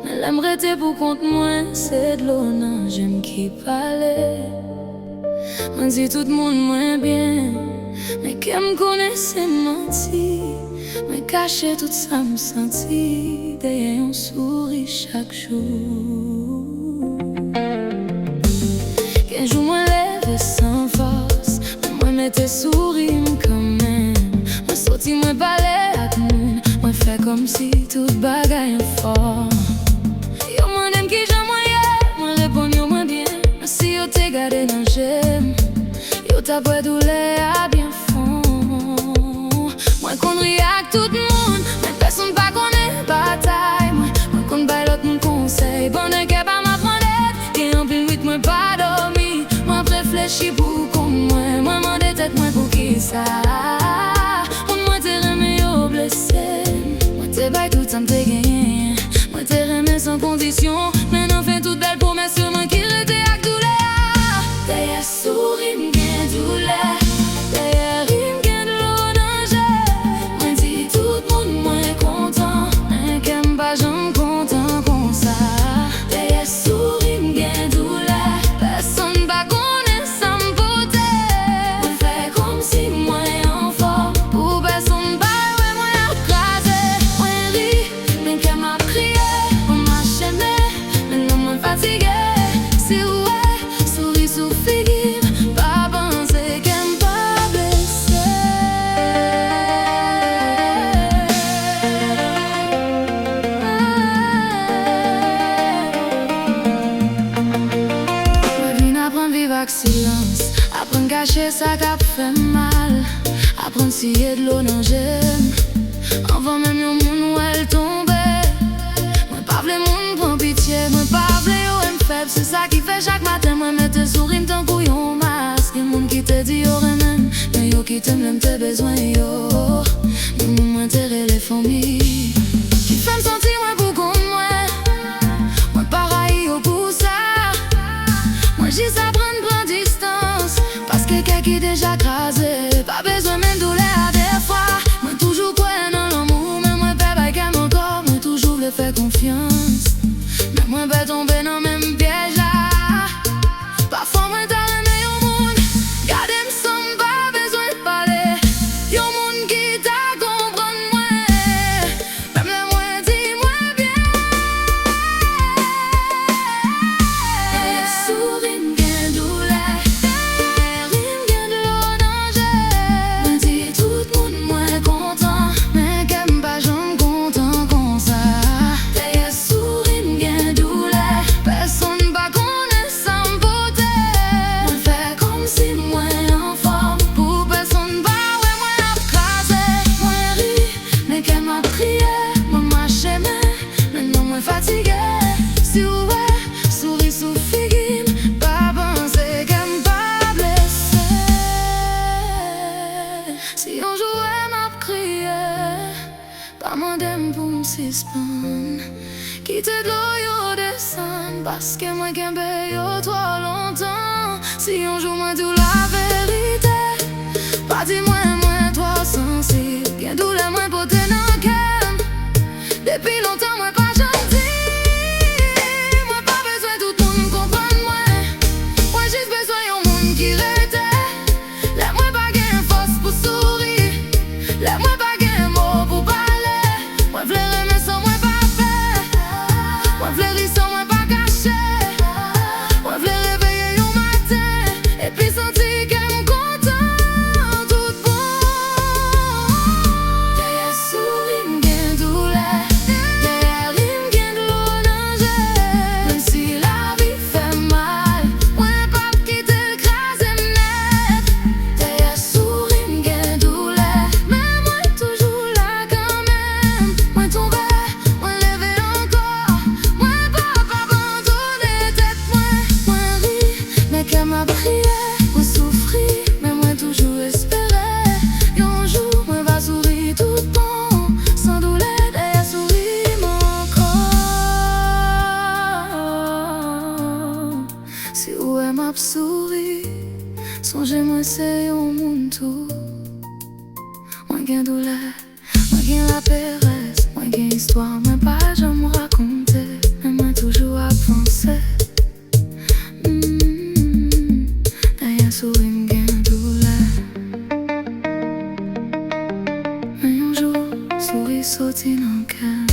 Mais l'aimerait pour compte moi, c'est de l'eau, non, j'aime qui parle. Moi dis tout le monde moins bien, mais qui me connaît c'est menti. Mais cacher tout ça me senti, derrière un sourire chaque jour. Qu'un jour moi lève sans force, moi mette sourire quand même. Moi sorti moi parler avec nous, moi fait comme si tout bagaille en forme. Yo moi n'aime qui j'aime moi réponds yo moi bien. Si yo t'ai gardé dans j'aime, yo t'as pas douleur à bien fond. Moi qu'on avec tout le monde, mais personne pas connaît bataille. Moi qu'on baille l'autre mon conseil, bon de qu'elle pas m'apprendre. Qui en plus 8 moi pas dormi, moi réfléchis pour comme moi m'en tête moi pour qui ça. Moi t'ai remis au blessé, moi t'ai baille tout ça m't'ai gagné. Moi t'ai remis sans condition, maintenant fait toute belle promesse sur moi qui rete avec douleur. Derrière sourire m'gain douleur, derrière rime gain de l'eau danger. Moi dis tout le monde moins content, un qu'aime pas j'en content comme ça. Derrière sourire m'gain douleur, personne pas connaît sans m'poter. Moi fais comme si moi en forme, pour personne pas ouais moi écrasé. Moi ris, mais qu'elle m'a crié, moi m'a chaîné, maintenant moi fatigué. Si ouais, souris sous figure, pas penser qu'elle m'a blessé. Moi viens apprendre vivre avec silence, apprendre cacher ça qui fait mal, apprendre scier de l'eau dans j'aime. Avant même yon moun où elle tombe, moi pas vle moun prend pitié, moi pas vle yo aime faible. C'est ça qui fait chaque matin, moi mette sourire tant kou yon masque. Y'a moun qui te dit yo remen, mais yo qui t'aime l'aime te besoin yo. Moi t'aider les familles, qui fait me sentir moi pour comme moi pareil yo pour ça. Moi j'y ça prendre distance, parce que quelqu'un qui déjà crasé, pas besoin même douleur des fois. Moi toujours quoi dans l'amour, mais moi pas bagarre mon corps, moi toujours le faire confiance. Mais moi pas tomber dans même piège là. Parfois moi t'as remis au monde, gardez me sans pas besoin de parler. Yo monde qui t'a comprendre moi, même le moi dis moi bien. Derrière sourire m'gain douleur, derrière rime gain de l'eau danger. Moi dis tout le monde moins content, mais qu'aime pas j'en content comme ça. Derrière sourire m'gain douleur, personne pas connaît sans m'poter. Moi fais comme si moi en forme, pour personne pas ouais moi écrasé. Moi ris, mais qu'elle m'a crié, moi m'a chaîné, maintenant moi fatigué. Si ouais, souris sous figure, pas penser qu'elle m'a blessé. Si on jouait m'a crié, pas mandem pour me suspendre. Quitte de l'eau yo descend, parce que moi qu'un yo trop longtemps. Si on joue moi tout la vérité, pas dis-moi moi trop sensible, bien douleur moi poté dans calme. Depuis longtemps moi pas gentil, moi pas besoin tout le monde comprendre moi juste besoin d'un monde qui rete. Laisse-moi pas gain force pour sourire, laisse-moi pas gain mot pour parler. Moi v'le remettre sans moi pas faire, moi v'le rire sans moi pas cacher. Moi v'le réveiller un matin, et puis sentir qu'elle me content tout bon. Derrière sourire m'gain douleur, derrière rime gain de l'eau danger. Même si la vie fait mal, moi pas quitter le crasé net. Derrière sourire m'gain douleur, mais moi toujours là quand même. Moi tombé, moi levé encore, moi pas abandonné tête. Moi ris, mais qu'elle m'a prié, moi souffri, mais moi toujours espéré. Un jour moi va sourire tout bon, sans douleur derrière sourire mon corps. Si ouais m'a souri, songez moi c'est un monde tout. Moi gain douleur, moi gain la péresse, moi Mwen gen histwa mwen pa jam rakonte, men mwen toujou ap panse. Deryen sourim gen doule, men yon jou souri soti nan kè.